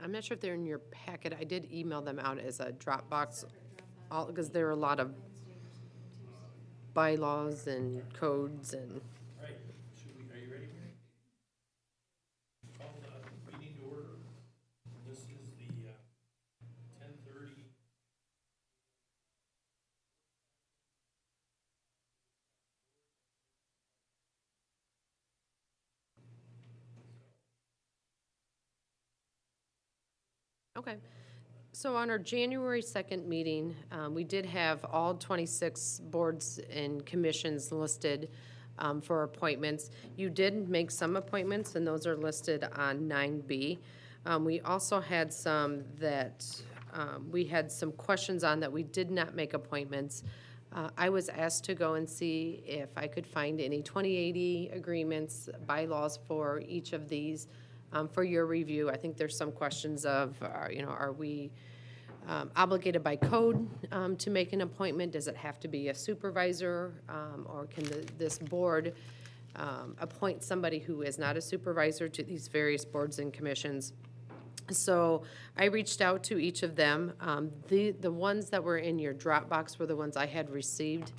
I'm not sure if they're in your packet. I did email them out as a Dropbox, because there are a lot of bylaws and codes and. Right, are you ready? Call the meeting to order. This is the 10:30. Okay. So on our January 2nd meeting, we did have all 26 boards and commissions listed for appointments. You did make some appointments, and those are listed on 9B. We also had some that we had some questions on that we did not make appointments. I was asked to go and see if I could find any 2080 agreements, bylaws for each of these for your review. I think there's some questions of, are we obligated by code to make an appointment? Does it have to be a supervisor, or can this board appoint somebody who is not a supervisor to these various boards and commissions? So I reached out to each of them. The ones that were in your Dropbox were the ones I had received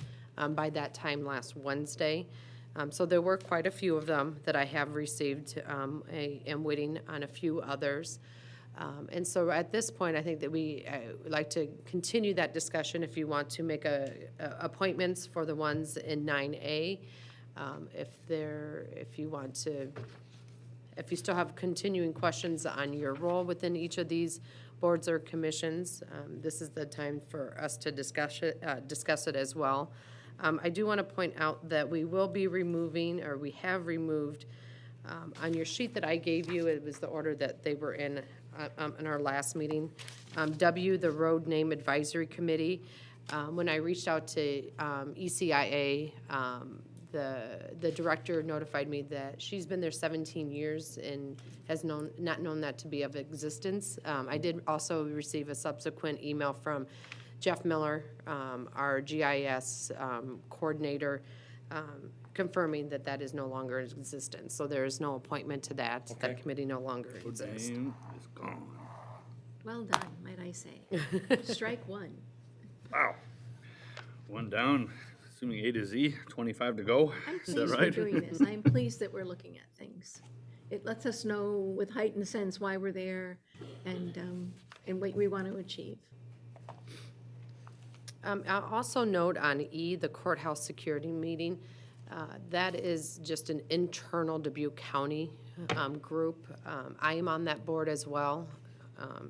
by that time last Wednesday. So there were quite a few of them that I have received. I am waiting on a few others. And so at this point, I think that we would like to continue that discussion if you want to make appointments for the ones in 9A. If you still have continuing questions on your role within each of these boards or commissions, this is the time for us to discuss it as well. I do want to point out that we will be removing, or we have removed, on your sheet that I gave you, it was the order that they were in our last meeting. W, the Road Name Advisory Committee. When I reached out to ECIA, the director notified me that she's been there 17 years and has not known that to be of existence. I did also receive a subsequent email from Jeff Miller, our GIS coordinator, confirming that that is no longer in existence. So there is no appointment to that. Okay. That committee no longer exists. Name is gone. Well done, might I say. Strike one. Wow. One down, assuming A to Z, 25 to go. I'm Is that pleased we're right? doing this. I'm pleased that we're looking at things. It lets us know with heightened sense why we're there and what we want to achieve. I'll also note on E, the courthouse security meeting, that is just an internal Dubuque County group. I am on that board as well,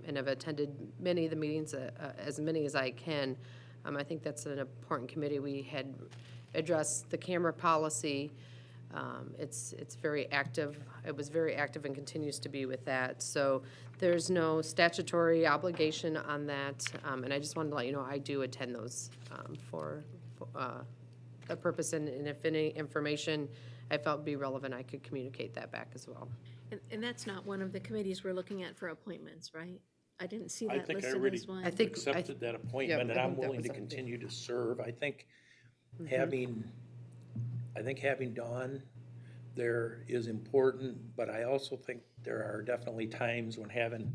and have attended many of the meetings, as many as I can. I think that's an important committee. We had addressed the camera policy. It's very active. It was very active and continues to be with that. So there's no statutory obligation on that. And I just wanted to let you know I do attend those for a purpose. And if any information I felt would be relevant, I could communicate that back as well. And that's not one of the committees we're looking at for appointments, right? I didn't see I that think I listed already as one. accepted that appointment, and I I'm think that willing was to on there. continue to serve. I think having Dawn there is important, but I also think there are definitely times when having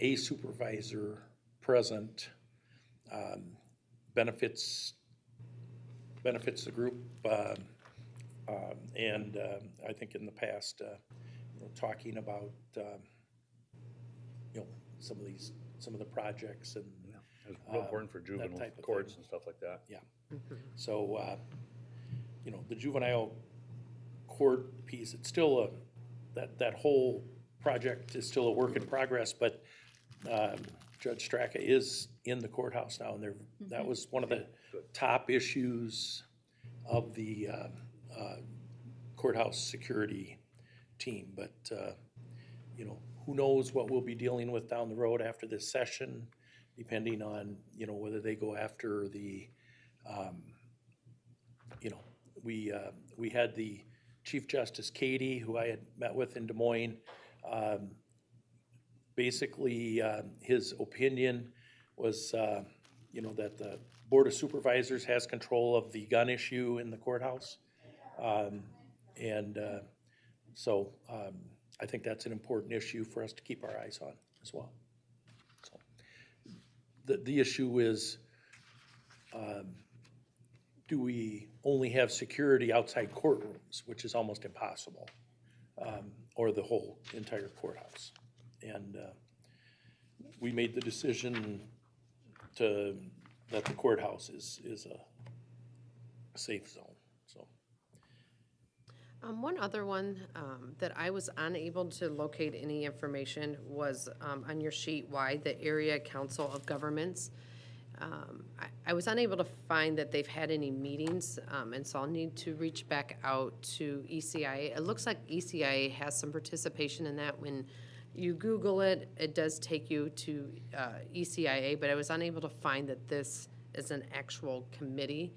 a supervisor present benefits the group. And I think in the past, talking about some of the projects and It's real important for juvenile type of courts thing. and stuff like that. yeah. So the juvenile court piece, it's still that whole project is still a work in progress, but Judge Straka is in the courthouse now, and that was one of the top issues of the courthouse security team. But who knows what we'll be dealing with down the road after this session, depending on whether they go after the we had the Chief Justice Katie, who I had met with in Des Moines. Basically, his opinion was that the Board of Supervisors has control of the gun issue in the courthouse. So I think that's an important issue for us to keep our eyes on. as well. So, the issue is, do we only have security outside courtrooms, which is almost impossible, or the whole entire courthouse? And we made the decision that the courthouse is a safe zone, so. One other one that I was unable to locate any information was on your sheet, why the Area Council of Governments. I was unable to find that they've had any meetings, and so I'll need to reach back out to ECIA. It looks like ECIA has some participation in that. When you Google it, it does take you to ECIA, but I was unable to find that this is an actual committee.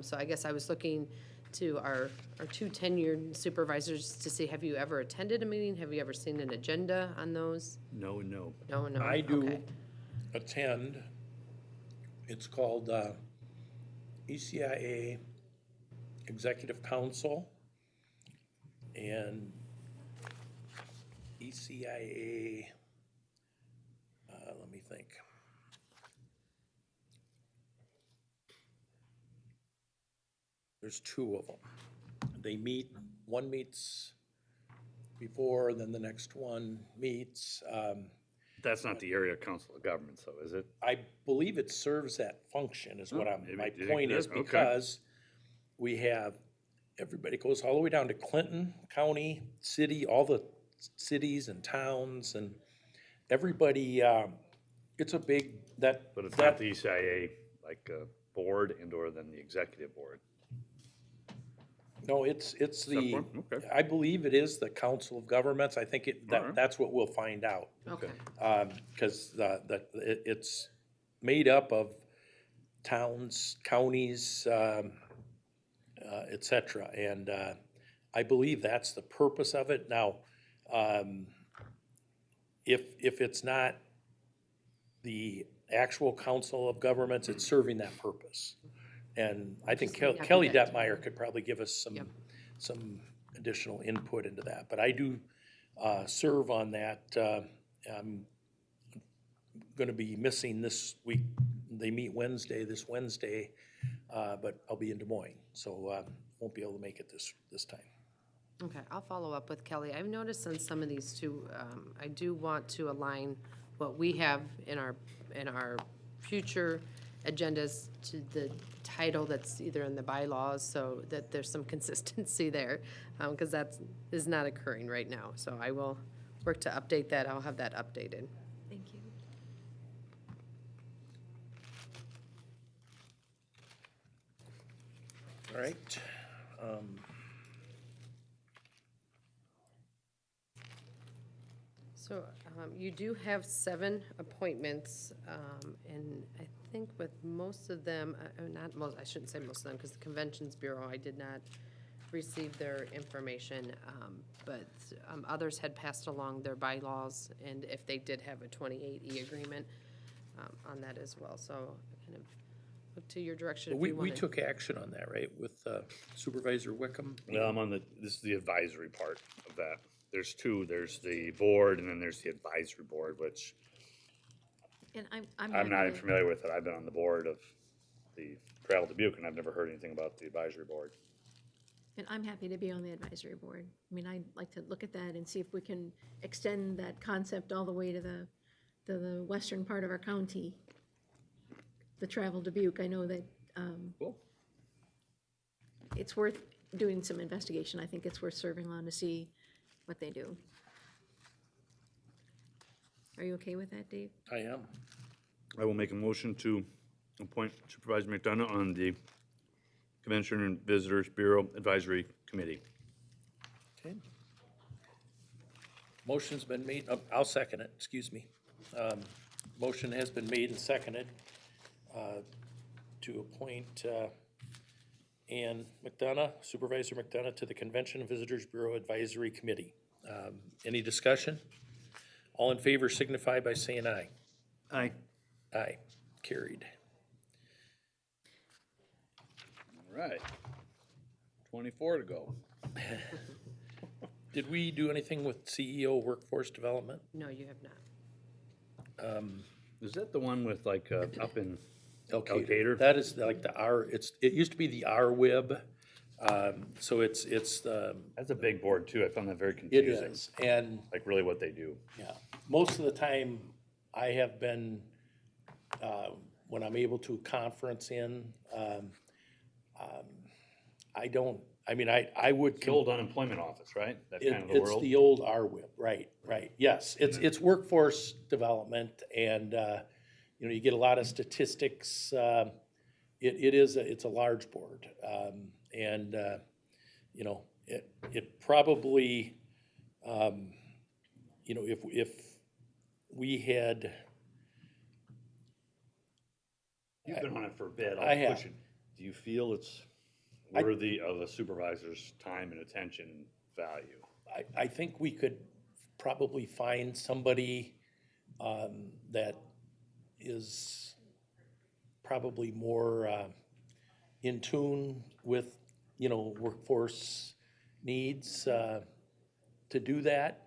So I guess I was looking to our two tenured supervisors to see, have you ever attended a meeting? Have you ever seen an agenda on those? No, no. No, no. I do Okay. attend, it's called ECIA Executive Council and ECIA, let me think. There's two of them. They meet, one meets before, then the next one meets. That's not the area council of governments, though, is it? I believe it serves that function is what Oh, I'm, maybe my you think point it is, is? Okay. because we have, everybody goes all the way down to Clinton County, city, all the cities and towns and everybody, it's a big, that. But it's not the ECIA, like, board and or then the executive board. No, it's the, Separate? Okay. I believe it is the Council of Governments. I think Alright. that's what we'll find out. Okay. Because it's made up of towns, counties, et cetera. And I believe that's the purpose of it. Now, if it's not the actual Council of Governments, it's serving that purpose. And I think Just may not be Kelly that Detmeyer could probably give us Yep. some additional input into that. But I do serve on that. I'm gonna be missing this week. They meet this Wednesday, but I'll be in Des Moines, so won't be able to make it this time. Okay, I'll follow up with Kelly. I've noticed on some of these too, I do want to align what we have in our future agendas to the title that's either in the bylaws, so that there's some consistency there, because that is not occurring right now. So I will work to update that. I'll have that updated. Thank you. All right. So you do have 7 appointments, and I think with most of them, not most, I shouldn't say most of them, because the Conventions Bureau, I did not receive their information, but others had passed along their bylaws, and if they did have a 28E agreement on that as well. So I kind of look to your direction if We you want to. took action on that, right, with Supervisor Wickham? Well, I'm on this is the advisory part of that. There's two, there's the board and then there's the advisory board, which And I'm I'm happy not to- even familiar with it. I've been on the board of the Travel Dubuque and I've never heard anything about the advisory board. And I'm happy to be on the advisory board. I mean, I'd like to look at that and see if we can extend that concept all the way to the western part of our county. The Travel Dubuque, I know that Cool. it's worth doing some investigation. I think it's worth serving on to see what they do. Are you okay with that, Dave? I am. I will make a motion to appoint Supervisor McDonough on the Convention and Visitors Bureau Advisory Committee. Okay. Motion's been made, I'll second it, excuse me. Motion has been made and seconded to appoint Ann McDonough, Supervisor McDonough, to the Convention and Visitors Bureau Advisory Committee. Any discussion? All in favor signify by saying aye. Aye. Aye, carried. All right. 24 to go. Did we do anything with CEO workforce development? No, you have not. Is that the one with like, up in Elkader. Elkader? That is like the it used to be the RWIB. So it's the, That's a big board too. I found that very it confusing. is. And Like really what they do. yeah, most of the time I have been, when I'm able to conference in, I don't, I mean, I would. The old unemployment office, right? That kind of the It's world? the old RWIP, right, yes. It's workforce development and, you know, you get a lot of statistics. It's a large board. And, you know, it probably, you know, if we had, You've been on it for a bit. I have. Push it. Do you feel it's worthy of a supervisor's time and attention value? I think we could probably find somebody that is probably more in tune with, you know, workforce needs to do that.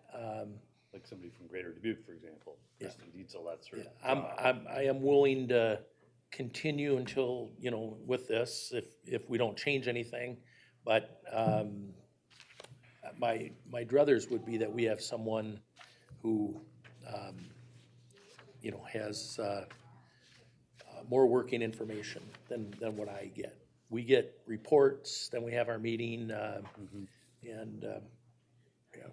Like somebody from Greater Dubuque, for example, Kristen Dietzel, that sort of. I am willing to continue until, you know, with this, if we don't change anything. But my druthers would be that we have someone who, you know, has more working information than what I get. We get reports, then we have our meeting, and, yeah.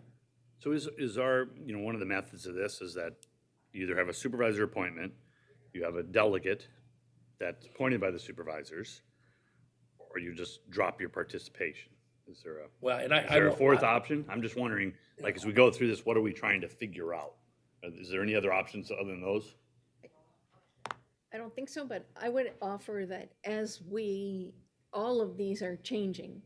So is our, you know, one of the methods of this is that you either have a supervisor appointment, you have a delegate that's appointed by the supervisors, or you just drop your participation? Is there a, Well, and is there a fourth option? I'm just wondering, like, as we go through this, what are we trying to figure out? Is there any other options other than those? I don't think so, but I would offer that as all of these are changing,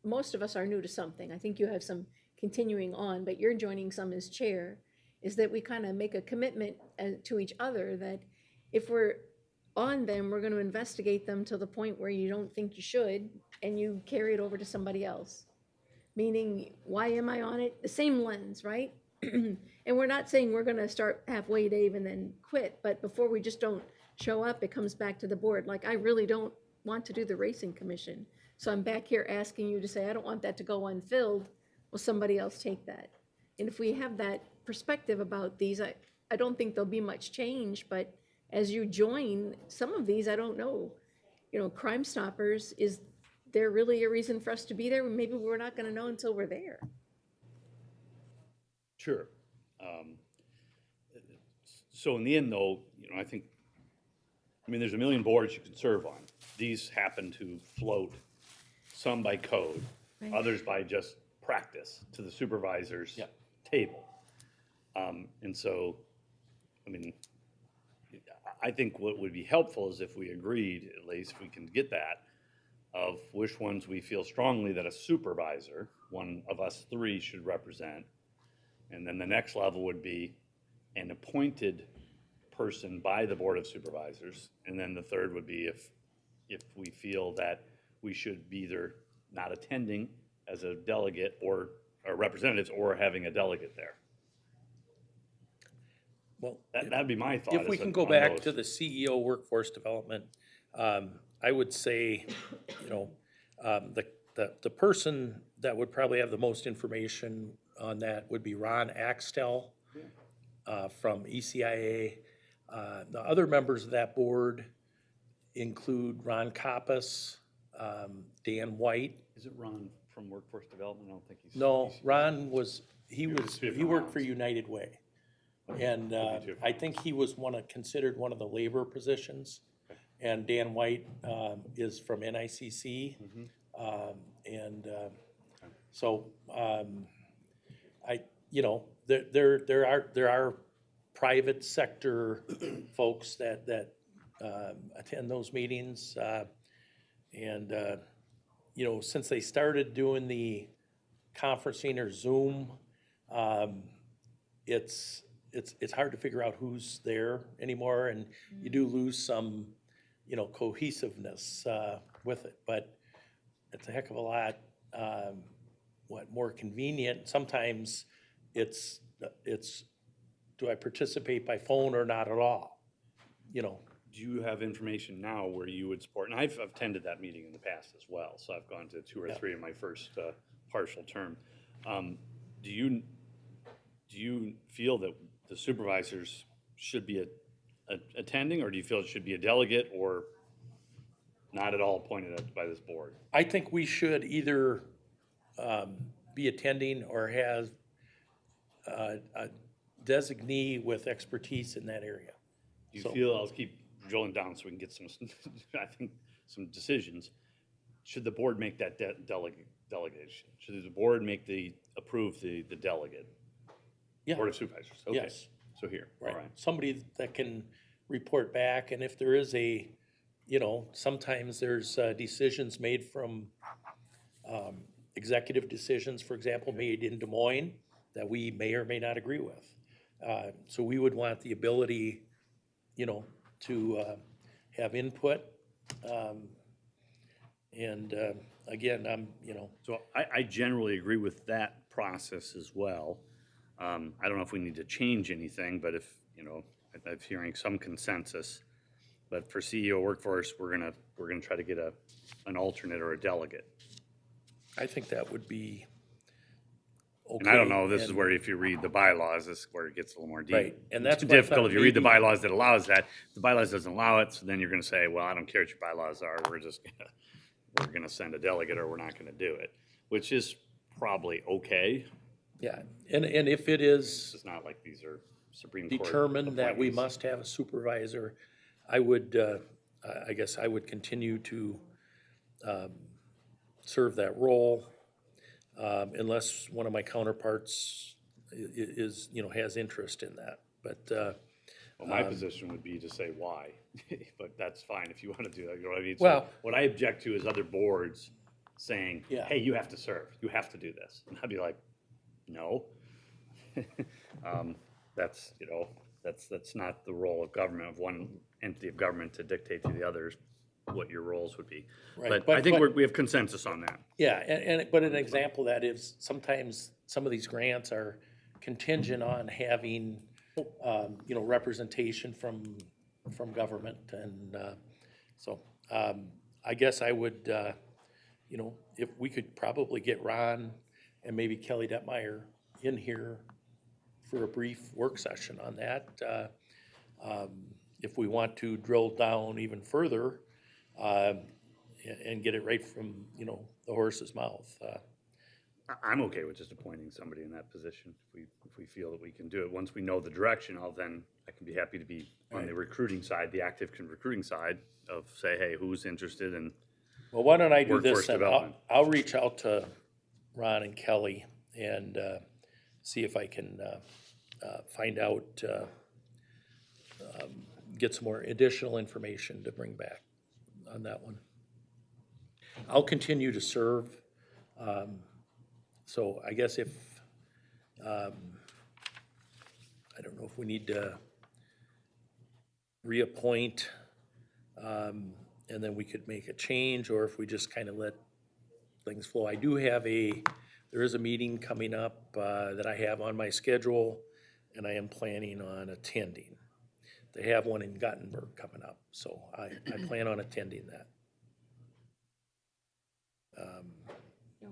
most of us are new to something. I think you have some continuing on, but you're joining some as chair, is that we kind of make a commitment to each other that if we're on them, we're going to investigate them to the point where you don't think you should, and you carry it over to somebody else. Meaning, why am I on it? The same lens, right? And we're not saying we're going to start halfway, Dave, and then quit, but before we just don't show up, it comes back to the board. Like, I really don't want to do the racing commission. So I'm back here asking you to say, I don't want that to go unfilled. Will somebody else take that? And if we have that perspective about these, I don't think there'll be much change, but as you join some of these, I don't know. You know, Crime Stoppers, is there really a reason for us to be there? Maybe we're not gonna know until we're there. Sure. So in the end, though, you know, I mean, there's a million boards you can serve on. These happen to float, some by code, Right. others by just practice to the supervisor's Yep. table. And so, I mean, I think what would be helpful is if we agreed, at least if we can get that, of which ones we feel strongly that a supervisor, one of us three, should represent. And then the next level would be an appointed person by the Board of Supervisors. And then the third would be if we feel that we should be either not attending as a delegate or representatives or having a delegate there. Well, That'd be my thought. if we can go back to the CEO workforce development, I would say, you know, the person that would probably have the most information on that would be Ron Axtell from ECIA. The other members of that board include Ron Koppas, Dan White. Is it Ron from Workforce Development? I don't think he's. No, Ron he different worked for rounds. United Way. And different. I think he was considered one of the labor positions. And Dan White is from NICC. And so you know, there are private sector folks that attend those meetings. And you know, since they started doing the conferencing or Zoom, it's hard to figure out who's there anymore, and you do lose some, you know, cohesiveness with it. But it's a heck of a lot more convenient. Sometimes it's do I participate by phone or not at all? You know, Do you have information now where you would support, and I've attended that meeting in the past as well, so I've gone to 2 or 3 in my first partial term. Do you feel that the supervisors should be attending, or do you feel it should be a delegate, or not at all appointed by this board? I think we should either be attending or have a designee with expertise in that area. Do you So- feel, I'll keep drilling down so we can get some, I think, some decisions. Should the board make that delegation? Should the board approve the delegate? Yeah, Board of Supervisors, okay. Yes. So here, all right. right. Somebody that can report back, and if there is sometimes there's decisions made from executive decisions, for example, made in Des Moines that we may or may not agree with. So we would want the ability, to have input. Again, So I generally agree with that process as well. I don't know if we need to change anything, but if, I'm hearing some consensus. But for CEO workforce, we're gonna try to get an alternate or a delegate. I think that would be okay. And I don't know, this is and- where if you read the bylaws, this is where it gets a little more deep. Right, and that's It's why I difficult thought if you read the maybe- bylaws that allows that. The bylaws doesn't allow it, so then you're gonna say, well, I don't care what your bylaws are, we're gonna send a delegate or we're not gonna do it, which is probably okay. Yeah, and if it is It's not like these are Supreme Court determined that we appointees. must have a supervisor, I would, I guess I would continue to serve that role, unless one of my counterparts is, has interest in that. But, Well, my position would be to say why, but that's fine if you want to do that, you know what I mean? So Well- what I object to is other boards saying, Yeah. hey, you have to serve, you have to do this. And I'd be like, no. That's not the role of government, of one entity of government to dictate to the others what your roles would be. Right, But I think but- we have consensus on that. yeah, but an example of that is sometimes some of these grants are contingent on having, representation from government. And so I guess I would, if we could probably get Ron and maybe Kelly Detmeyer in here for a brief work session on that. If we want to drill down even further and get it right from, the horse's mouth. I'm okay with just appointing somebody in that position if we feel that we can do it. Once we know the direction, I can be happy to be on the recruiting side, the active recruiting side of say, hey, who's interested in. Well, why don't I do Workforce this, and development. I'll reach out to Ron and Kelly and see if I can find out, get some more additional information to bring back on that one. I'll continue to serve. So I guess if, I don't know if we need to reappoint, and then we could make a change, or if we just kind of let things flow. There is a meeting coming up that I have on my schedule, and I am planning on attending. They have one in Gothenburg coming up, so I plan on attending that.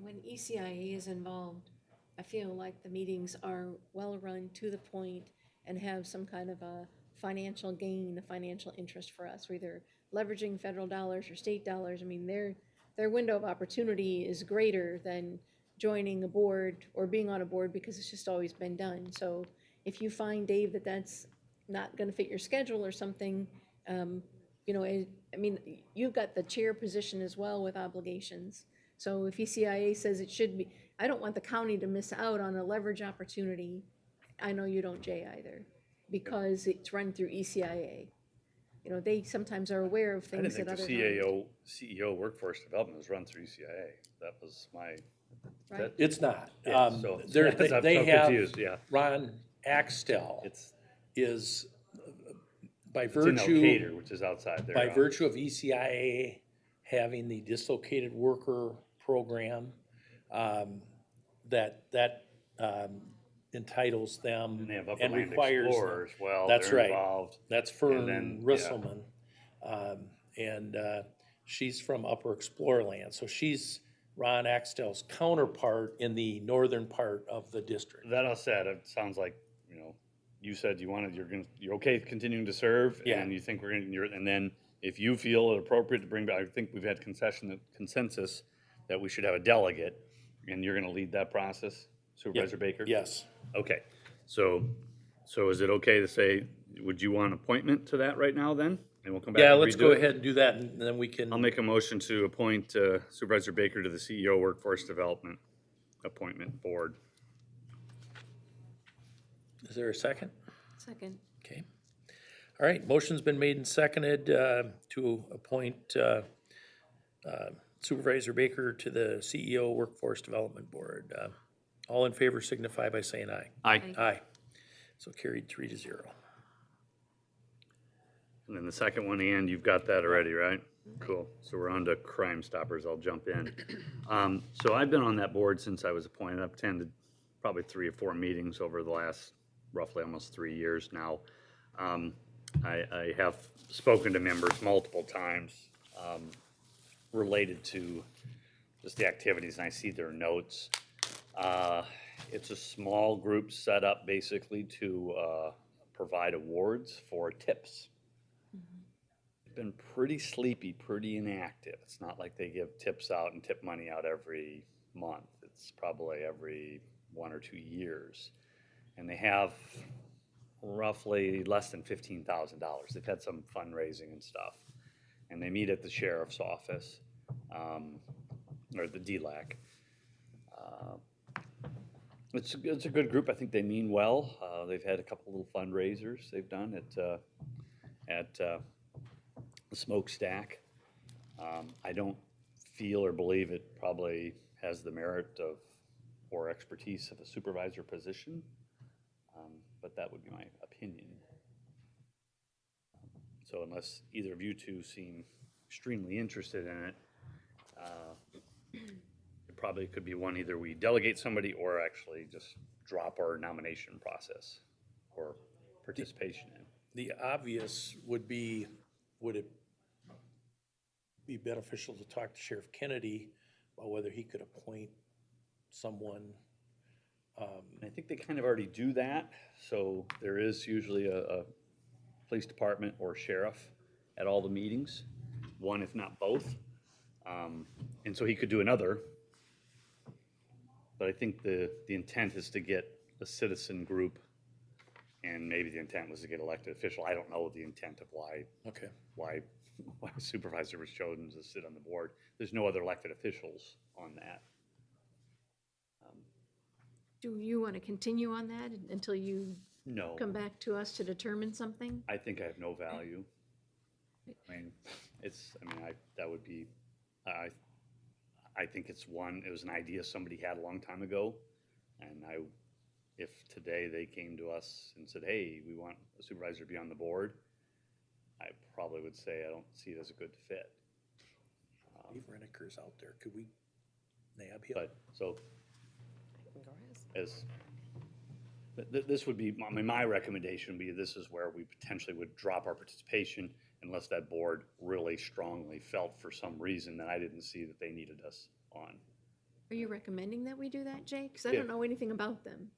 When ECIA is involved, I feel like the meetings are well-run, to the point, and have some kind of a financial gain, a financial interest for us. We're either leveraging federal dollars or state dollars. I mean, their window of opportunity is greater than joining a board or being on a board because it's just always been done. So if you find, Dave, that that's not gonna fit your schedule or something, you've got the chair position as well with obligations. So if ECIA says it should be, I don't want the county to miss out on a leverage opportunity. I know you don't, Jay, either, because it's run through ECIA. They sometimes are aware of I didn't things think that the others aren't. CEO workforce development was run through ECIA. That was my, Right. It's not. yeah, so. I'm so confused, yeah. Ron Axtell It's is, by in virtue, Elkader, which is outside there. by virtue of ECIA having the dislocated worker program, that entitles them And they have and Upperland requires them. Explorers, well, That's they're right. involved. That's And Fern then, yeah. Risselman. And she's from Upper Explorerland, so she's Ron Axtell's counterpart in the northern part of the district. That all said, it sounds like, you said you're okay continuing to serve, Yeah. and you think and then if you feel it appropriate to bring back, I think we've had consensus that we should have a delegate, and you're gonna lead that process, Supervisor Baker? Yes. Okay, so is it okay to say, would you want appointment to that right now then? And we'll come back Yeah, and let's redo go it? ahead and do that, and then we can. I'll make a motion to appoint Supervisor Baker to the CEO Workforce Development Appointment Board. Is there a second? Second. Okay. All right, motion's been made and seconded to appoint Supervisor Baker to the CEO Workforce Development Board. All in favor signify by saying aye. Aye. Aye. So carried 3-0. And then the second one, Ann, you've got that already, right? Cool. So we're on to Crime Stoppers. I'll jump in. So I've been on that board since I was appointed. I've attended probably 3 or 4 meetings over the last roughly almost 3 years now. I have spoken to members multiple times related to just the activities, and I see their notes. It's a small group set up basically to provide awards for tips. Been pretty sleepy, pretty inactive. It's not like they give tips out and tip money out every month. It's probably every 1 or 2 years. And they have roughly less than $15,000. They've had some fundraising and stuff. And they meet at the sheriff's office, or the DLAC. It's a good group. I think they mean well. They've had a couple little fundraisers they've done at the Smokestack. I don't feel or believe it probably has the merit of or expertise of a supervisor position, but that would be my opinion. So unless either of you two seem extremely interested in it, it probably could be one either we delegate somebody or actually just drop our nomination process or participation in. The obvious would be, would it be beneficial to talk to Sheriff Kennedy about whether he could appoint someone? And I think they kind of already do that, so there is usually a police department or sheriff at all the meetings, one if not both. And so he could do another, but I think the intent is to get a citizen group, and maybe the intent was to get elected official. I don't know the intent of why Okay. a supervisor was chosen to sit on the board. There's no other elected officials on that. Do you want to continue on that until you No, come back to us to determine something? I think I have no value. I mean, that would be, I think it was an idea somebody had a long time ago. And if today they came to us and said, hey, we want a supervisor to be on the board, I probably would say I don't see it as a good fit. Dave Reneker's out there. Could we nab him? But, so, this would be, my recommendation would be this is where we potentially would drop our participation unless that board really strongly felt for some reason that I didn't see that they needed us on. Are you recommending that we do that, Jay? Because I Yeah. don't know anything about them.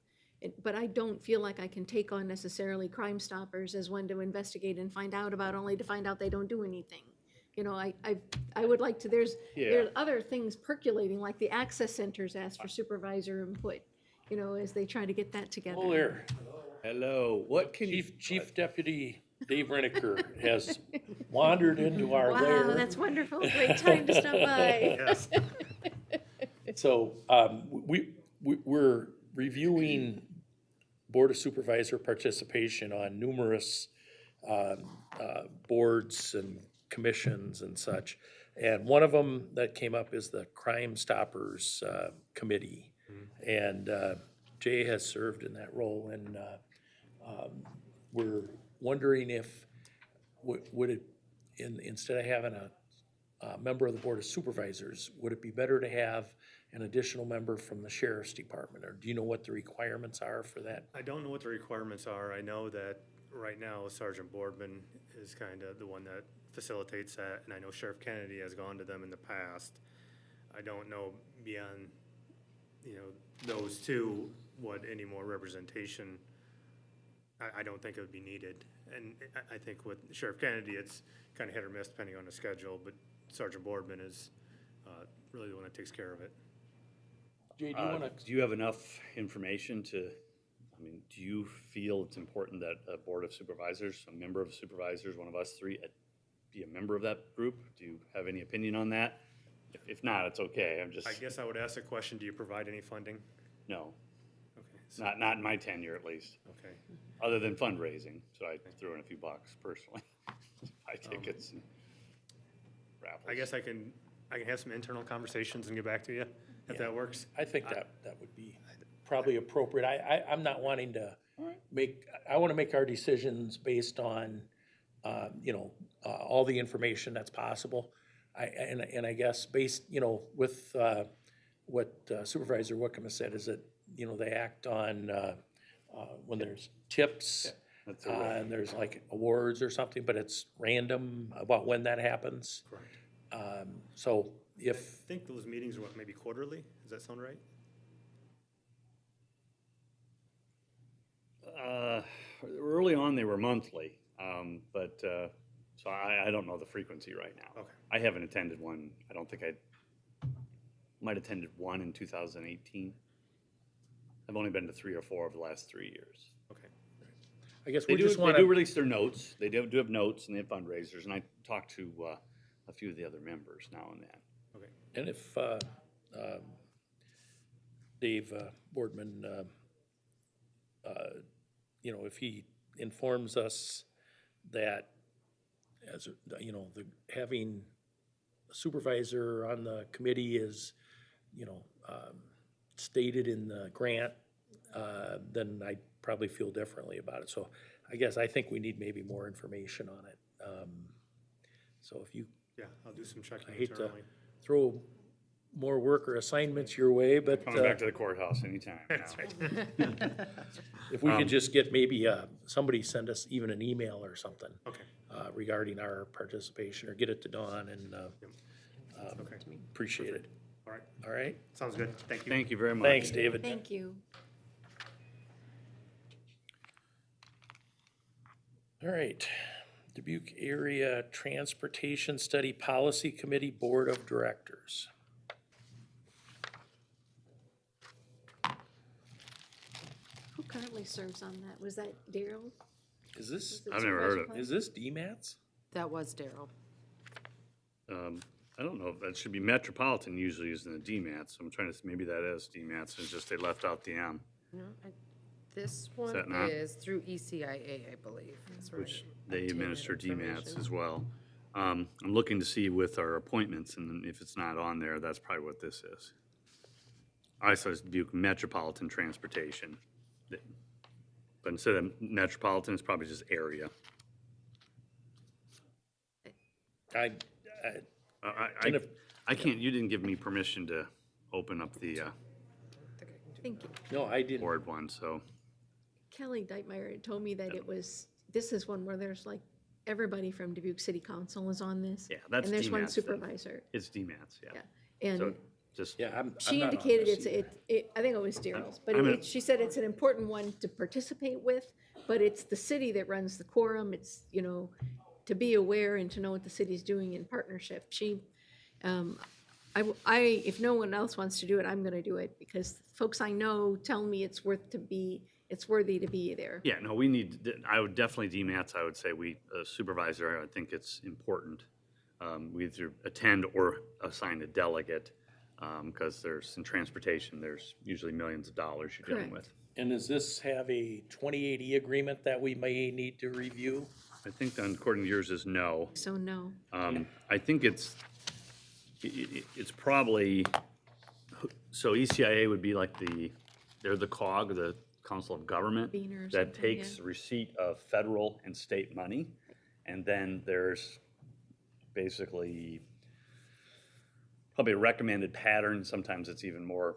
But I don't feel like I can take on necessarily Crime Stoppers as one to investigate and find out about, only to find out they don't do anything. You know, I would like to, there's other things percolating, like the access centers ask for supervisor input, you know, as they try to get that together. Oh, there. Hello, what can Chief Deputy Dave Reneker has wandered into our lair. Wow, that's wonderful. Great time to stop by. So we're reviewing Board of Supervisor participation on numerous boards and commissions and such. And one of them that came up is the Crime Stoppers Committee. And Jay has served in that role, and we're wondering if, would it, instead of having a member of the Board of Supervisors, would it be better to have an additional member from the Sheriff's Department? Or do you know what the requirements are for that? I don't know what the requirements are. I know that right now Sergeant Boardman is kind of the one that facilitates that, and I know Sheriff Kennedy has gone to them in the past. I don't know beyond, those two, what any more representation, I don't think it would be needed. And I think with Sheriff Kennedy, it's kind of hit or miss depending on the schedule, but Sergeant Boardman is really the one that takes care of it. Jay, do you wanna, Do you have enough information to, do you feel it's important that a board of supervisors, a member of supervisors, one of us three, be a member of that group? Do you have any opinion on that? If not, it's okay, I'm just, I guess I would ask the question, do you provide any funding? no, Okay, so, not in my tenure at least, okay. other than fundraising, so I threw in a few bucks personally. Buy tickets and raffles. I guess I can have some internal conversations and get back to you, if that works. I think that would be probably appropriate. I'm not wanting to I want to make our decisions based on, all the information that's possible. And I guess based, with what Supervisor Wickham has said is that, they act on, when there's tips, That's a right. and there's like awards or something, but it's random about when that happens. Correct. So I if, think those meetings are what, maybe quarterly? Does that sound right? Early on, they were monthly, but, so I don't know the frequency right now. Okay. I haven't attended one, I don't think might have attended one in 2018. I've only been to 3 or 4 of the last 3 years. Okay. I guess They we do, just they want do to, release their notes, they do have notes and they have fundraisers, and I talk to, a few of the other members now and then. Okay. and if Dave Boardman, if he informs us that as, having a supervisor on the committee is, stated in the grant, then I probably feel differently about it. So I think we need maybe more information on it. So if you Yeah, I'll do some checking I hate to internally. throw more work or assignments your way, but Coming back to the courthouse anytime now. if we could just get maybe somebody send us even an email or something Okay, regarding our participation, or get it to Dawn, and okay, appreciate it. all right, All right? sounds good, thank you. Thank you very much. Thanks, David. Thank you. All right. Dubuque Area Transportation Study Policy Committee Board of Directors. Who currently serves on that? Was that Daryl? Is this, I've never heard of it. is this DMATS? That was Daryl. I don't know, if that should be Metropolitan usually using the DMATs, I'm trying to, maybe that is DMATs, it's just they left out the M. No, this one that not? is through ECIA, I believe. That's right. Which they Obtain that administer DMATs information. as well. I'm looking to see with our appointments, and if it's not on there, that's probably what this is. I saw it's Dubuque Metropolitan Transportation. But instead of metropolitan, it's probably just area. And if- I can't, you didn't give me permission to open up the Thank you. No, I didn't. board one, so. Kelly Deitmeyer had told me that this is one where there's like, everybody from Dubuque City Council is on this. Yeah, that's And there's one DMATS then. supervisor, It's DMATs, yeah. yeah. So And just, Yeah, I'm she not on indicated this it's, either. I think it was Daryl's, but I'm in- she said it's an important one to participate with, but it's the city that runs the quorum, it's, to be aware and to know what the city's doing in partnership. If no one else wants to do it, I'm gonna do it, because folks I know tell me it's worthy to be there. yeah, no, we need, I would definitely DMATs, I would say supervisor, I think it's important. We either attend or assign a delegate, because in transportation, there's usually millions of dollars you're dealing with. Correct. And does this have a 2080 agreement that we may need to review? I think that according to yours is no. So no, I think it's probably, so ECIA would be like they're the COG, the Council of Government, Convener or that something, takes receipt of federal and state money. And then there's basically probably a recommended pattern. Sometimes it's even more,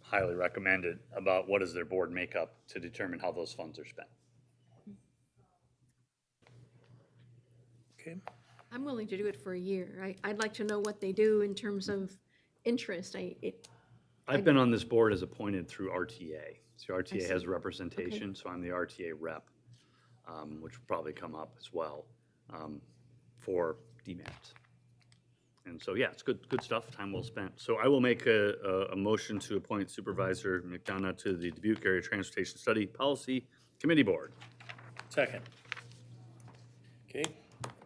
highly recommended about what is their board makeup to determine how those funds are spent. Okay, I'm willing to do it for a year. I'd like to know what they do in terms of interest. I've been on this board as appointed through RTA. So RTA see. has representation, so I'm the RTA rep, which will probably come up as well for DMATs. And so, yeah, it's good stuff, time well spent. So I will make a motion to appoint Supervisor McDonough to the Dubuque Area Transportation Study Policy Committee Board. second. Okay,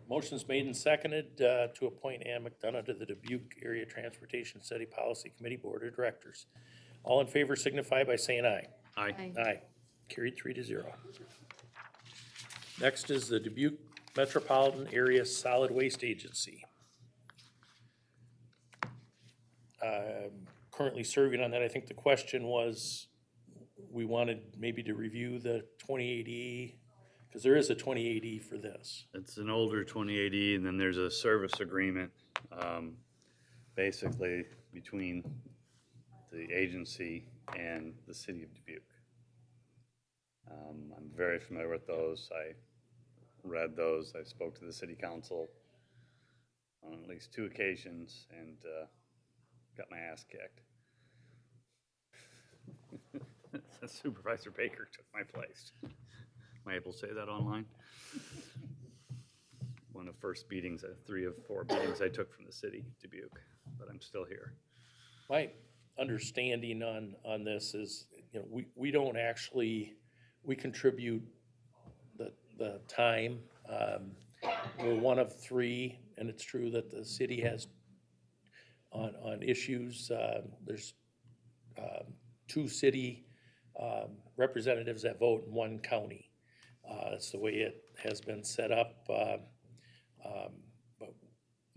motion's made and seconded to appoint Ann McDonough to the Dubuque Area Transportation Study Policy Committee Board of Directors. All in favor signify by saying aye. Aye. Aye. Carried 3-0. Next is the Dubuque Metropolitan Area Solid Waste Agency. Currently serving on that. I think the question was, we wanted maybe to review the 2080, because there is a 2080 for this. It's an older 2080, and then there's a service agreement, basically between the agency and the city of Dubuque. I'm very familiar with those. I read those. I spoke to the city council on at least 2 occasions and got my ass kicked. Supervisor Baker took my place. Am I able to say that online? One of the first meetings, 3 of 4 meetings I took from the city, Dubuque, but I'm still here. My understanding on this is, we don't actually, we contribute the time. We're one of 3, and it's true that the city has on issues, there's 2 city representatives that vote in 1 county. That's the way it has been set up. But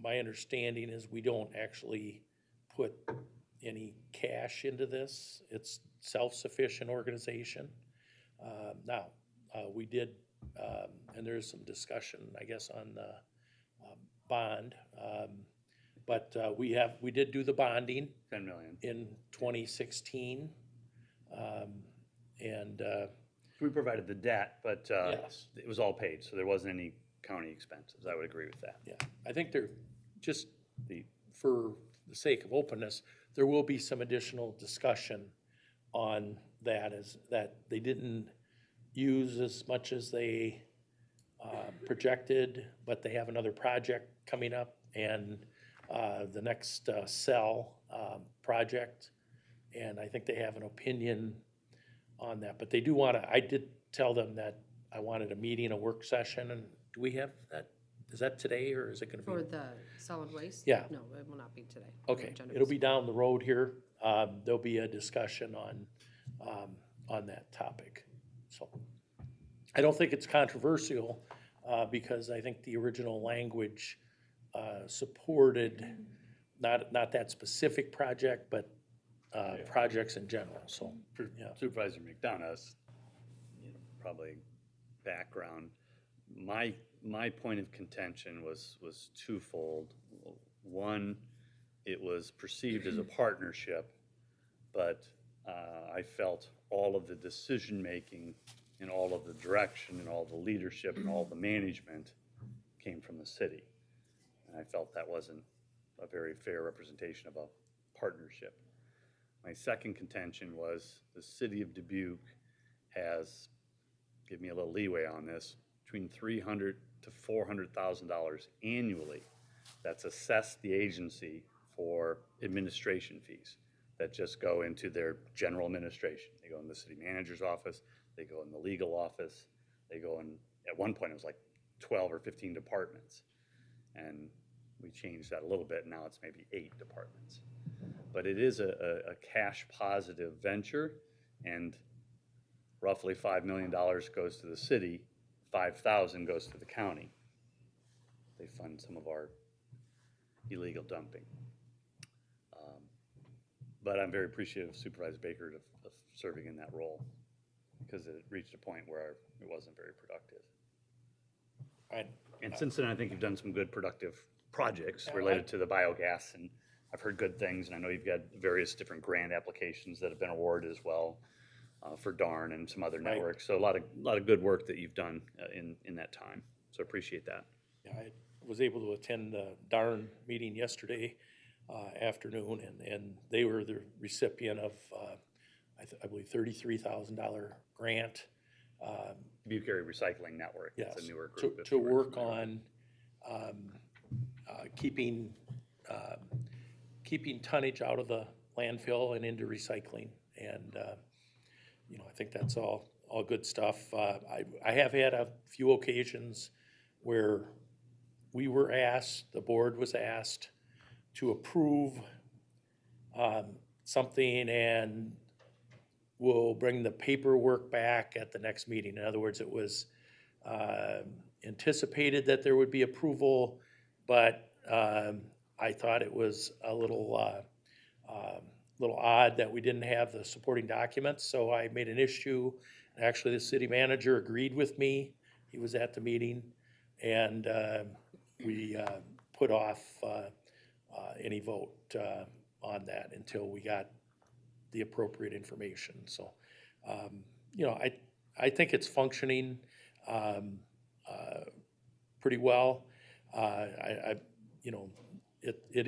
my understanding is we don't actually put any cash into this. It's self-sufficient organization. Now, we did, and there's some discussion, I guess, on the bond. But we did do the bonding 10 million. in 2016. We provided the debt, but Yes. it was all paid, so there wasn't any county expenses. I would agree with that. Yeah, I think there, just for the sake of openness, there will be some additional discussion on that, is that they didn't use as much as they projected, but they have another project coming up, and the next cell project, and I think they have an opinion on that, but they do want to, I did tell them that I wanted a meeting, a work session, and do we have that? Is that today, or is it gonna be? For the solid waste? Yeah. No, it will not be today. The Okay, agenda it'll was- be down the road here. There'll be a discussion on that topic. So I don't think it's controversial, because I think the original language supported not that specific project, but projects in general, so, yeah. Supervisor McDonough's, probably background. My point of contention was twofold. One, it was perceived as a partnership, but I felt all of the decision-making and all of the direction and all the leadership and all the management came from the city. And I felt that wasn't a very fair representation of a partnership. My second contention was the city of Dubuque has, give me a little leeway on this, between $300,000 to $400,000 annually that's assessed the agency for administration fees that just go into their general administration. They go in the city manager's office, they go in the legal office, they go in, at one point it was like 12 or 15 departments. And we changed that a little bit, now it's maybe 8 departments. But it is a cash positive venture, and roughly $5 million goes to the city, 5,000 goes to the county. They fund some of our illegal dumping. But I'm very appreciative of Supervisor Baker of serving in that role, because it reached a point where it wasn't very productive. Right. And since then, I think you've done some good productive projects related to the biogas and I've heard good things, and I know you've got various different grant applications that have been awarded as well for DARN and some other Right. networks. So a lot of good work that you've done in that time. So appreciate that. Yeah, I was able to attend the DARN meeting yesterday afternoon, and they were the recipient of, I believe, $33,000 grant. Dubuque Area Recycling Network. Yes, It's a newer group. if to you weren't work familiar. on keeping tonnage out of the landfill and into recycling. And, I think that's all good stuff. I have had a few occasions where we were asked, the board was asked to approve something, and we'll bring the paperwork back at the next meeting. In other words, it was anticipated that there would be approval, but I thought it was a little odd that we didn't have the supporting documents, so I made an issue. Actually, the city manager agreed with me. He was at the meeting, and we put off any vote on that until we got the appropriate information. So, I think it's functioning pretty well. It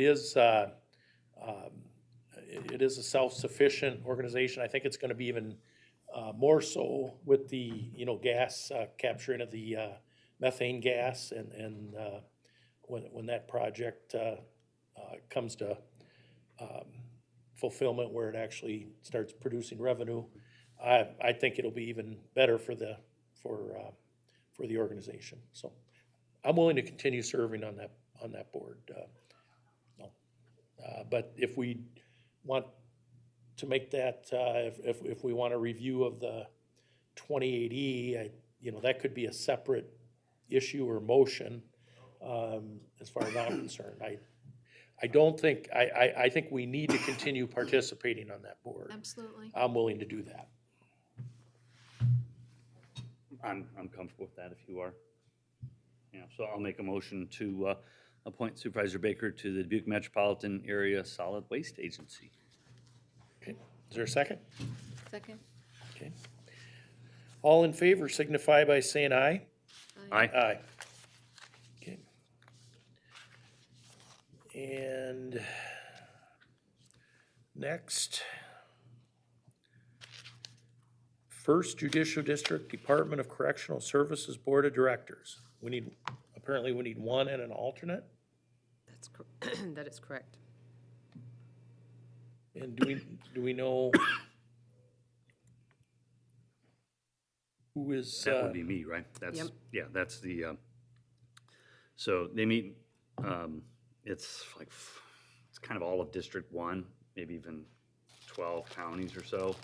is a self-sufficient organization. I think it's gonna be even more so with the, gas capturing of the methane gas, and when that project comes to fulfillment, where it actually starts producing revenue, I think it'll be even better for the organization. So I'm willing to continue serving on that board. But if we want to make that, if we want a review of the 28E, that could be a separate issue or motion, as far as I'm concerned. I don't think, I think we need to continue participating on that board. Absolutely. I'm willing to do that. I'm comfortable with that if you are. Yeah, so I'll make a motion to appoint Supervisor Baker to the Dubuque Metropolitan Area Solid Waste Agency. Okay, is there a second? Second? Okay. All in favor signify by saying aye. Aye. Aye. Okay. And next, First Judicial District Department of Correctional Services Board of Directors. Apparently we need one and an alternate. That is correct. And do we know who is? That would be me, right? That's, Yep. yeah, that's the, so they meet, it's kind of all of District 1, maybe even 12 counties or so.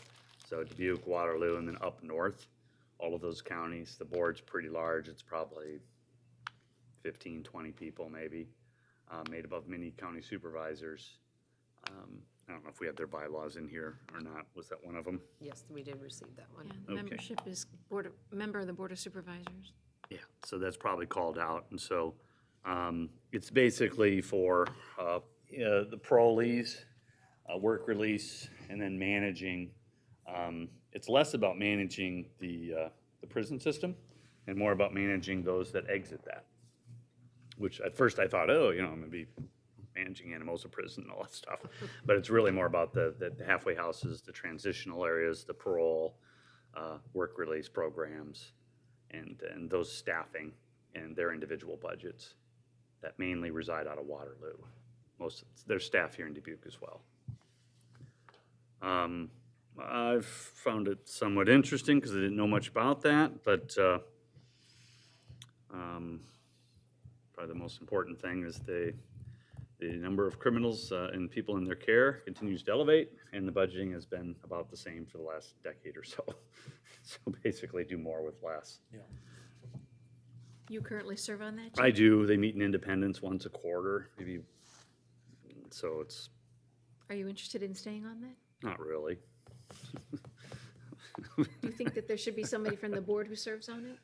So Dubuque, Waterloo, and then up north, all of those counties. The board's pretty large. It's probably 15, 20 people maybe, made up of many county supervisors. I don't know if we have their bylaws in here or not. Was that one of them? Yes, we did receive that one. Yeah, the Okay. membership is member of the Board of Supervisors. Yeah, so that's probably called out, and so it's basically for the parolees, work release, and then managing. It's less about managing the prison system and more about managing those that exit that. Which at first I thought, I'm gonna be managing animals in prison and all that stuff, but it's really more about the halfway houses, the transitional areas, the parole, work release programs, and those staffing and their individual budgets that mainly reside out of Waterloo. Most of their staff here in Dubuque as well. I've found it somewhat interesting because I didn't know much about that, but probably the most important thing is the number of criminals and people in their care continues to elevate, and the budgeting has been about the same for the last decade or so. So basically do more with less. Yeah. You currently serve on that, Jim? I do. They meet in Independence once a quarter, maybe. So it's Are you interested in staying on that? not really. Do you think that there should be somebody from the board who serves on it?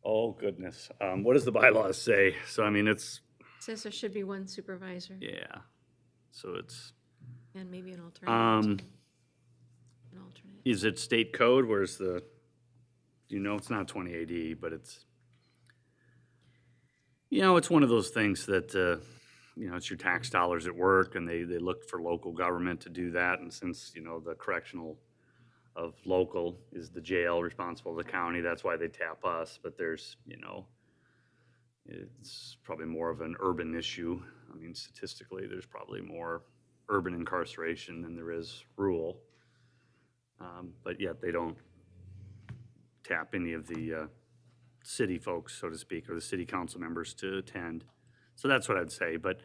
Oh, goodness. What does the bylaws say? So, I mean, it's, It says there should be one supervisor. yeah. So it's, And maybe an alternative. An alternate. is it state code? Where's the, it's not 20 AD, but it's, it's one of those things that, it's your tax dollars at work, and they look for local government to do that. And since, the correctional of local is the jail responsible of the county, that's why they tap us. But there's, it's probably more of an urban issue. I mean, statistically, there's probably more urban incarceration than there is rural. But yet they don't tap any of the city folks, so to speak, or the city council members to attend. So that's what I'd say. But,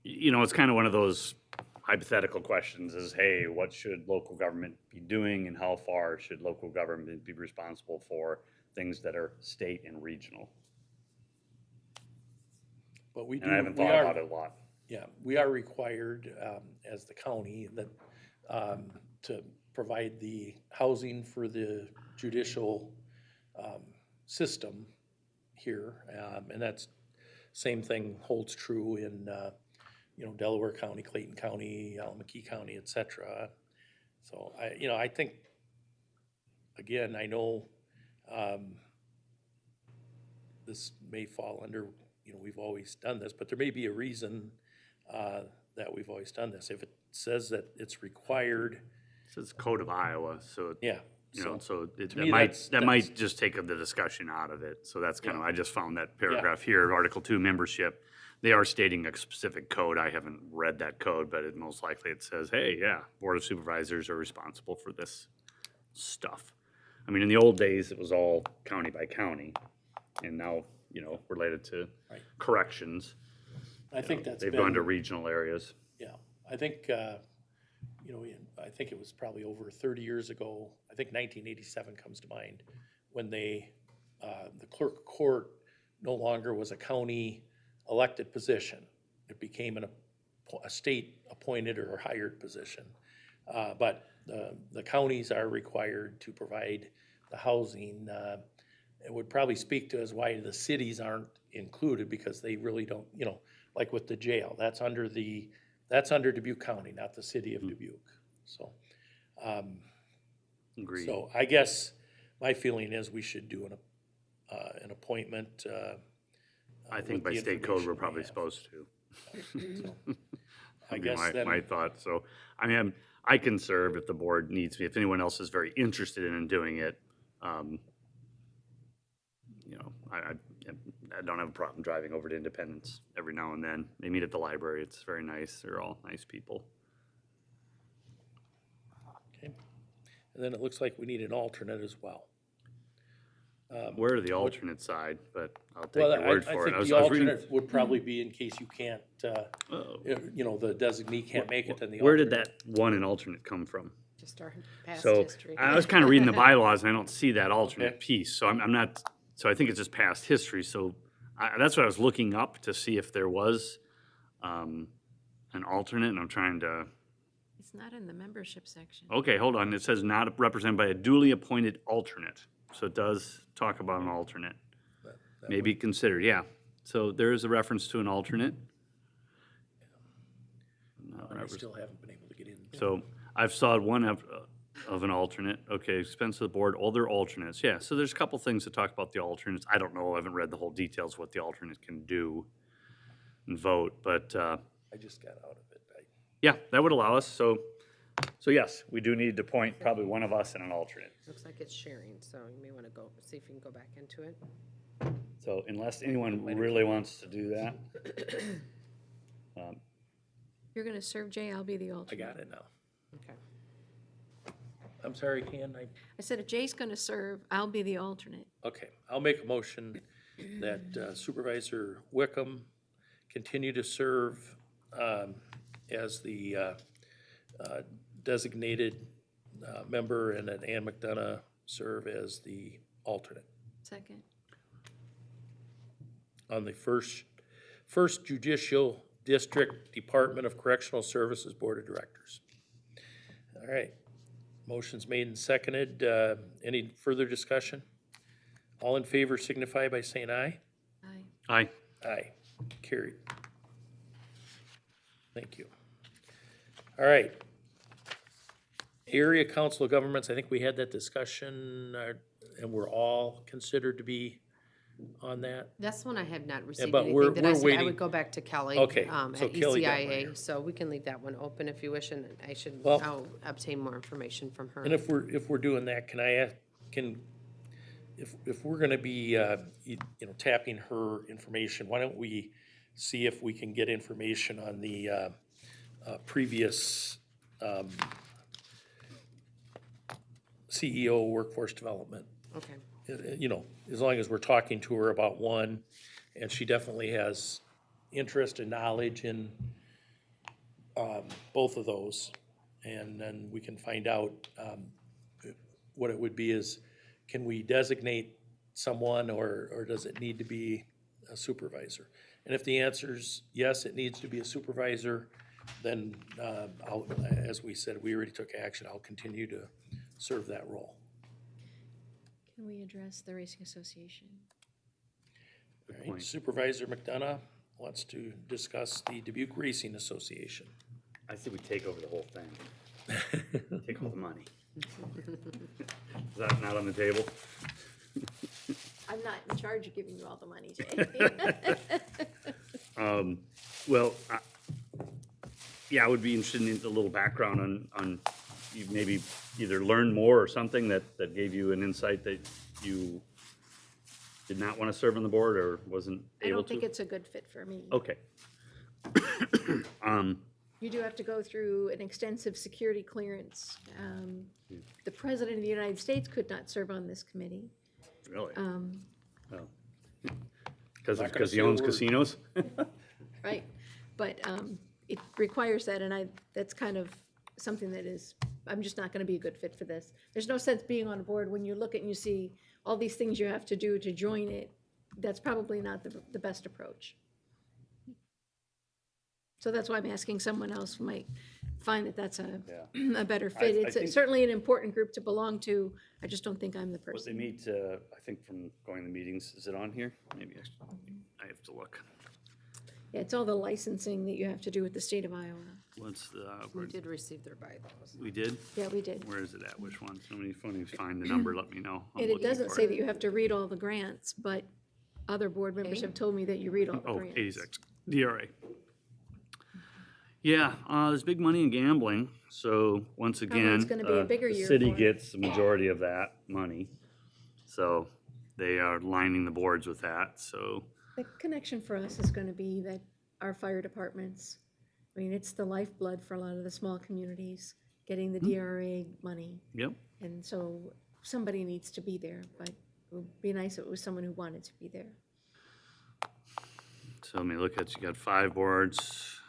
it's kind of one of those hypothetical questions is, hey, what should local government be doing, and how far should local government be responsible for things that are state and regional? But we do, And I haven't we thought are, about it a lot. yeah, we are required, as the county, that, to provide the housing for the judicial, system here. And that's, same thing holds true in, Delaware County, Clayton County, Alameda County, et cetera. So I think, again, I know, this may fall under, we've always done this, but there may be a reason, that we've always done this. If it says that it's required, So it's Code of Iowa, so, yeah. so it- to that me, might, that's- that might just take the discussion out of it. So that's kind of, I just found that paragraph here, Article 2, membership. They are stating a specific code. I haven't read that code, but most likely it says, hey, yeah, Board of Supervisors are responsible for this stuff. I mean, in the old days, it was all county by county, and now, related to Right. corrections, I think that's they've been. gone to regional areas. Yeah, I think, I think it was probably over 30 years ago, I think 1987 comes to mind, when they, the clerk of court no longer was a county elected position. It became a state appointed or hired position. But the counties are required to provide the housing. It would probably speak to as why the cities aren't included, because they really don't, like with the jail, that's under Dubuque County, not the city of Dubuque. So, Agreed. so I guess my feeling is we should do an appointment. I think with by the state code, we're information we probably have. supposed to. So, I Would be guess then. my thought. So, I mean, I can serve if the board needs me. If anyone else is very interested in doing it, I don't have a problem driving over to Independence every now and then. They meet at the library. It's very nice. They're all nice people. Okay. And then it looks like we need an alternate as well. We're to the alternate side, but I'll take Well, your I word for it. think I was the reading- alternate would probably be in case you can't, Oh. the designee can't make it, then the alternate. Where did that one and alternate come from? Just our past So history. I was kind of reading the bylaws and I don't see that alternate Okay. piece. So I'm not, so I think it's just past history. So that's what I was looking up to see if there was an alternate, and I'm trying to, It's not in the membership section. okay, hold on. It says not represented by a duly appointed alternate. So it does talk about an alternate. That Maybe considered, yeah. So there is a reference to an alternate. I still haven't been able to get in. So I've saw one of an alternate. Okay, expense of the board, other alternates. Yeah, so there's a couple things to talk about the alternates. I don't know, I haven't read the whole details of what the alternate can do and vote, but I just got out of it. yeah, that would allow us. So yes, we do need to appoint probably one of us and an alternate. Looks like it's sharing, so you may want to go, see if you can go back into it. So unless anyone really wants to do that, You're gonna serve Jay, I'll be the I alternate. got it now. Okay. I'm sorry, Ken, I said if Jay's gonna serve, I'll be the alternate. okay, I'll make a motion that Supervisor Wickham continue to serve as the designated member, and that Ann McDonough serve as the alternate Second. on the First Judicial District Department of Correctional Services Board of Directors. All right, motion's made and seconded. Any further discussion? All in favor signify by saying aye. Aye. aye. Aye, carried. Thank you. All right. Area Council of Governments, I think we had that discussion, and we're all considered to be on that. That's one I have not received but we're- anything that I we're said I waiting. would go back to Kelly. Okay, At so Kelly got one ECIA, here. so we can leave that one open if you wish, and Well- I'll obtain more information from her. And if we're doing that, can I ask, if we're gonna be, tapping her information, why don't we see if we can get information on the, previous, CEO workforce development? Okay, As long as we're talking to her about one, and she definitely has interest and knowledge in, both of those. And then we can find out, what it would be is, can we designate someone, or does it need to be a supervisor? And if the answer's yes, it needs to be a supervisor, then, as we said, we already took action, I'll continue to serve that role. Can we address the Racing Association? All right, point. Supervisor McDonough wants to discuss the Dubuque Racing Association. I say we take over the whole thing. Take all the money. Is that not on the table? I'm not in charge of giving you all the money, Jay. Well, yeah, I would be interested in a little background on you maybe either learned more or something that gave you an insight that you did not want to serve on the board or wasn't I able don't to? think it's a good fit for me. Okay. You do have to go through an extensive security clearance. The President of the United States could not serve on this committee. Really? Um, Oh. Because Not gonna he say a owns word. casinos? Right, but it requires that, and that's kind of something that is, I'm just not gonna be a good fit for this. There's no sense being on a board when you look at and you see all these things you have to do to join it. That's probably not the best approach. So that's why I'm asking someone else who might find that that's a better fit. I It's think- certainly an important group to belong to. I just don't think I'm the What they person. meet, I think from going to meetings, is it on here? Maybe I have to look. Yeah, it's all the licensing that you have to do with the state of Iowa. What's the, we did receive their bylaws. we did? Yeah, we did. Where is it at? Which one? Somebody, if you find the number, let me know. I'm And it looking doesn't for say it. that you have to read all the grants, but other board members have told me that you read all the Oh, grants. 86, DRA. Yeah, there's big money in gambling, so once again. it's gonna be a bigger the year city for it. gets the majority of that money, so they are lining the boards with that, so. The connection for us is gonna be that our fire departments, I mean, it's the lifeblood for a lot of the small communities, getting the DRA money. Yep. And so somebody needs to be there, but it would be nice if it was someone who wanted to be there. So let me look at, you got 5 boards,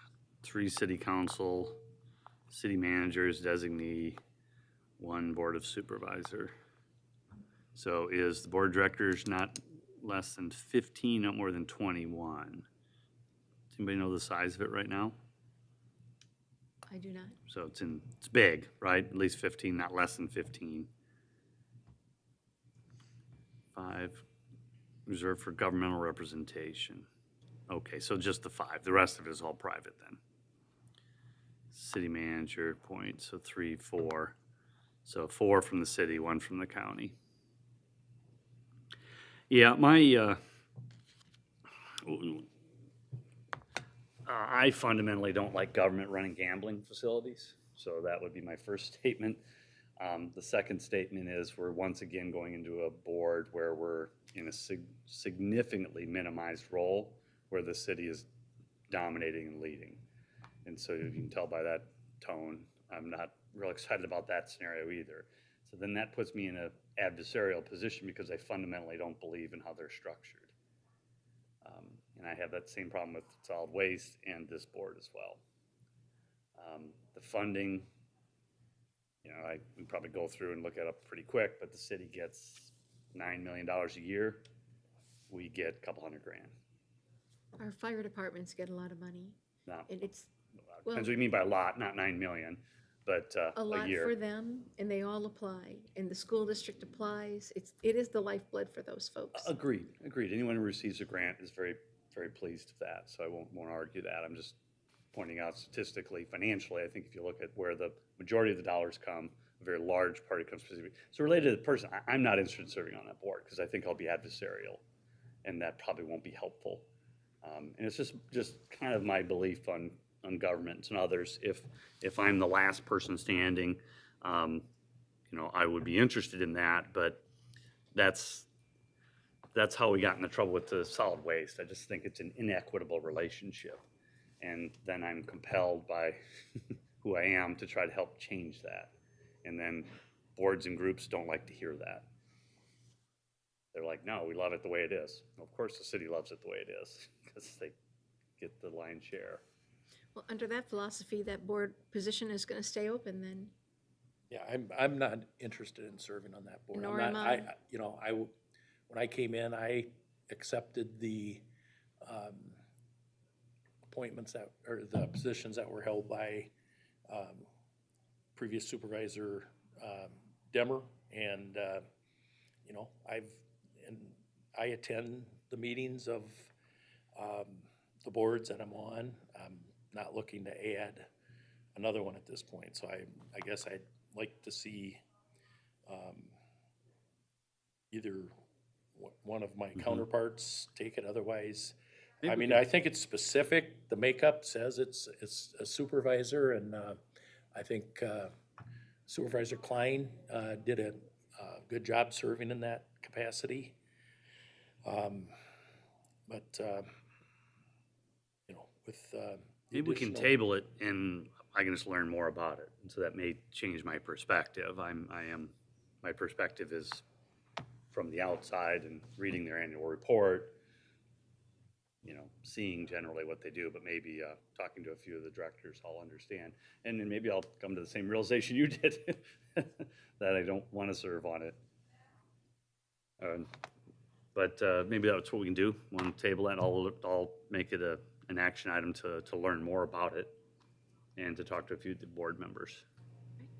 3 city council, city managers, designee, 1 board of supervisor. So is the board of directors not less than 15, not more than 21? Does anybody know the size of it right now? I do not. So it's big, right? At least 15, not less than 15. 5, reserved for governmental representation. Okay, so just the 5. The rest of it is all private then. City manager appoint, so 3, 4. So 4 from the city, 1 from the county. Yeah, I fundamentally don't like government running gambling facilities, so that would be my first statement. The second statement is we're once again going into a board where we're in a significantly minimized role where the city is dominating and leading. And so you can tell by that tone, I'm not real excited about that scenario either. So then that puts me in an adversarial position because I fundamentally don't believe in how they're structured. And I have that same problem with solid waste and this board as well. The funding, we probably go through and look at it pretty quick, but the city gets $9 million a year. We get a couple $100,000. Our fire departments get a lot of money, Now, and it's depends what you mean by a lot, not 9 million, but a a lot for year. them, and they all apply, and the school district applies. It is the lifeblood for those folks. Agreed. Anyone who receives a grant is very, very pleased with that, so I won't argue that. I'm just pointing out statistically, financially, I think if you look at where the majority of the dollars come, a very large part comes specifically. So related to the person, I'm not interested in serving on that board because I think I'll be adversarial, and that probably won't be helpful. And it's just kind of my belief on governments and others. If I'm the last person standing, I would be interested in that, but that's how we got into trouble with the solid waste. I just think it's an inequitable relationship. And then I'm compelled by who I am to try to help change that. And then boards and groups don't like to hear that. They're like, no, we love it the way it is. Well, of course, the city loves it the way it is because they get the lion's share. Well, under that philosophy, that board position is going to stay open then. Yeah, I'm not interested in serving on that board. Nor I'm not, am I. When I came in, I accepted the appointments or the positions that were held by previous supervisor Demmer, and I attend the meetings of the boards that I'm on. I'm not looking to add another one at this point, so I guess I'd like to see either one of my counterparts take it. Otherwise, Maybe I we mean, can- I think it's specific. The makeup says it's a supervisor, and I think Supervisor Klein did a good job serving in that capacity. But with Maybe we can additional- table it and I can just learn more about it. And so that may change my perspective. My perspective is from the outside and reading their annual report, seeing generally what they do, but maybe talking to a few of the directors, I'll understand. And then maybe I'll come to the same realization you did, that I don't want to serve on it. But maybe that's what we can do. Want to table that? I'll make it an action item to learn more about it and to talk to a few of the board members.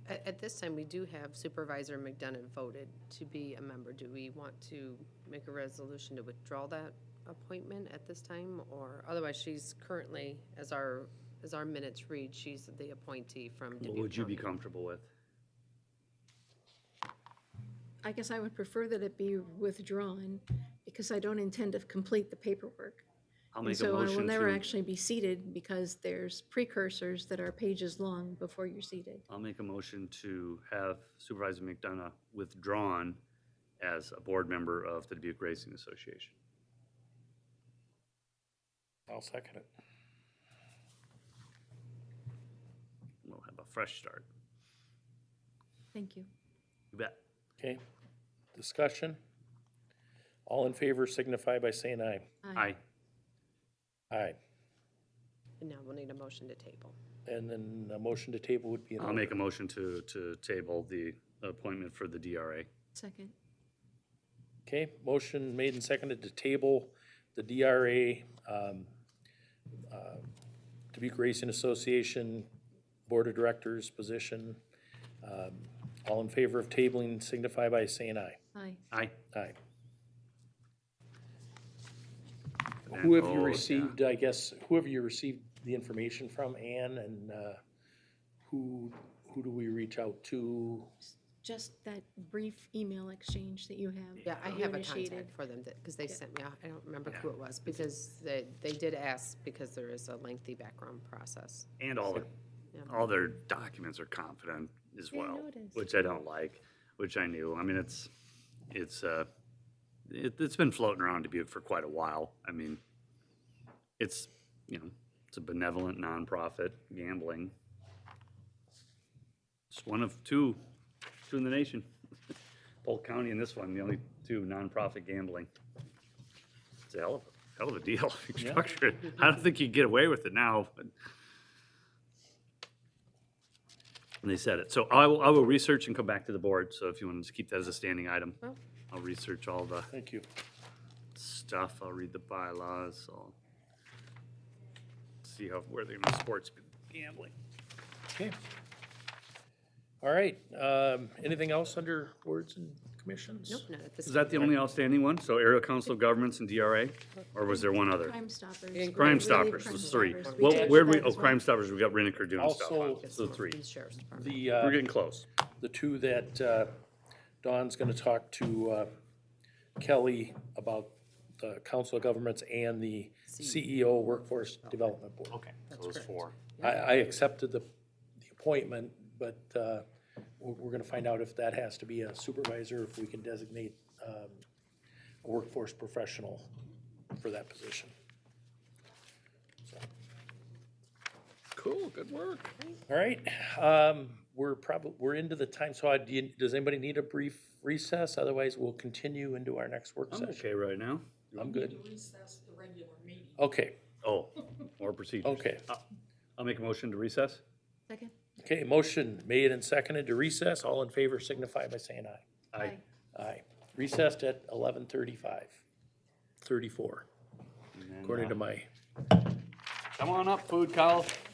At this time, we do have Supervisor McDonough voted to be a member. Do we want to make a resolution to withdraw that appointment at this time? Or otherwise, she's currently, as our minutes read, she's the appointee from Dubuque What would you be County. comfortable with? I guess I would prefer that it be withdrawn because I don't intend to complete the paperwork. I'll And make a so I will motion never to, actually be seated because there's precursors that are pages long before you're seated. I'll make a motion to have Supervisor McDonough withdrawn as a board member of the Dubuque Racing Association. I'll second it. We'll have a fresh start. Thank you. You bet. Okay, discussion? All in favor signify by saying aye. Aye. Aye. And now we'll need a motion to table. And then a motion to table would be in I'll order. make a motion to table the appointment for the DRA. Second. Okay, motion made and seconded to table the DRA, Dubuque Racing Association Board of Directors position. All in favor of tabling signify by saying aye. Aye. Aye. Aye. And Who then- have you oh, received, I guess, who have you received the information from, Ann, and who do we reach out to? Just that brief email exchange that you have. Yeah, I you have a initiated. contact for them, because they Yeah. sent me, I don't remember who it was, because they did ask, because there is a lengthy background process. And all Yeah. their documents are confident as Yeah, I well, noticed. which I don't like, which I knew. I mean, it's been floating around Dubuque for quite a while. I mean, it's a benevolent nonprofit gambling. It's one of two in the nation. Polk County and this one, the only two nonprofit gambling. It's a hell of a deal if you Yeah. structure it. I don't think you get away with it now, but. And they said it. So I will research and come back to the board. So if you want to just keep that as a standing item, Well. I'll research all the Thank you. stuff. I'll read the bylaws. I'll see where they're going to sports gambling. Okay. All right, anything else under words and commissions? Nope, not at this. Is that the only outstanding one? So area council of governments and DRA? Or was there one other? Crime Stoppers. And Crime Really, Stoppers Crime was three. Stoppers. We Well, did where that we, as oh, well. Crime Stoppers, we got Reniker doing stuff on. Also, So three. The sheriff's department. We're getting close. the two that Dawn's gonna talk to Kelly about the Council of Governments and the CEO Workforce Development Board. Okay, so those four. I accepted the appointment, but we're gonna find out if that has to be a supervisor, if we can designate a workforce professional for that position. So, Cool, good work. all right, we're into the time, so does anybody need a brief recess? Otherwise, we'll continue into our next work I'm session. okay right now. I'm good. Recess the regular meeting. Okay, Oh, more procedures. okay. I'll make a motion to recess. Second? Okay, motion made and seconded to recess. All in favor signify by saying aye. Aye. Aye. Recessed at 11:34, And then, according to my Come on up,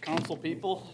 council people.